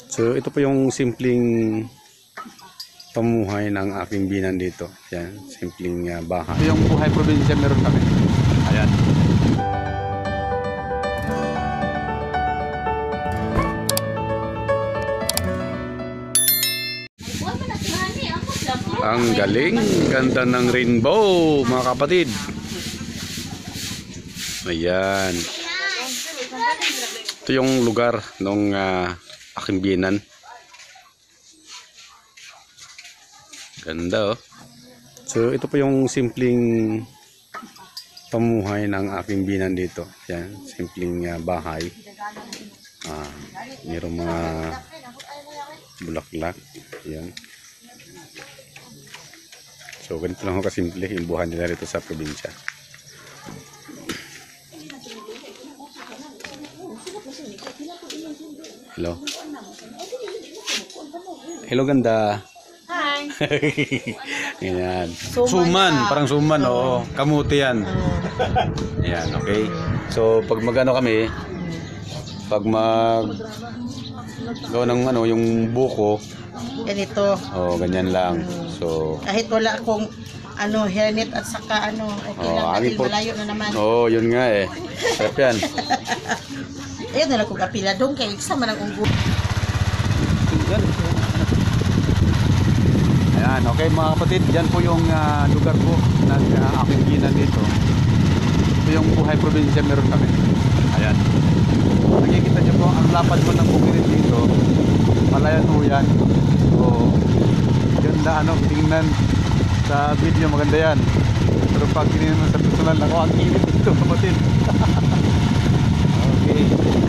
So ito po yung simpleng pamuhay ng aking binan dito. Yan, simpleng bahay. Ito yung buhay probinsya meron kami. Ayan. Ang galing, ganda ng rainbow mga kapatid. Ayan. Ito yung lugar ng aking binan. Ganda oh. So ito po yung simpleng pamuhay ng aking binan dito. Yan, simpleng bahay. Mayroong mga bulaklak. Yan. So ganito lang ako kasimple yung buhay nila dito sa probinsya. Hello. Hello ganda. Hi. Ayan. Suman, parang suman, oo. Kamuti yan. Ayan, okay. So, pag magano kami, pag gawa ng yung buko, Ganito. oh, ganyan lang. So, Kahit wala akong hairnet at saka okay lang dahil malayo na naman. Oh, yun nga eh. Sarap yan. Ayun na lang kung apiladong kay isa man ang unggo. Ayan, okay mga kapatid, dyan po yung lugar po ng aking binan dito. Ito yung buhay probinsya meron kami. Ayan. Nakikita nyo po, ang lapad po ng bukid dito. Palayan po yan. So, ganda tingnan sa video, maganda yan. Pero pag tinignan mo sa personal, ako ang init dito kapatid. Okay.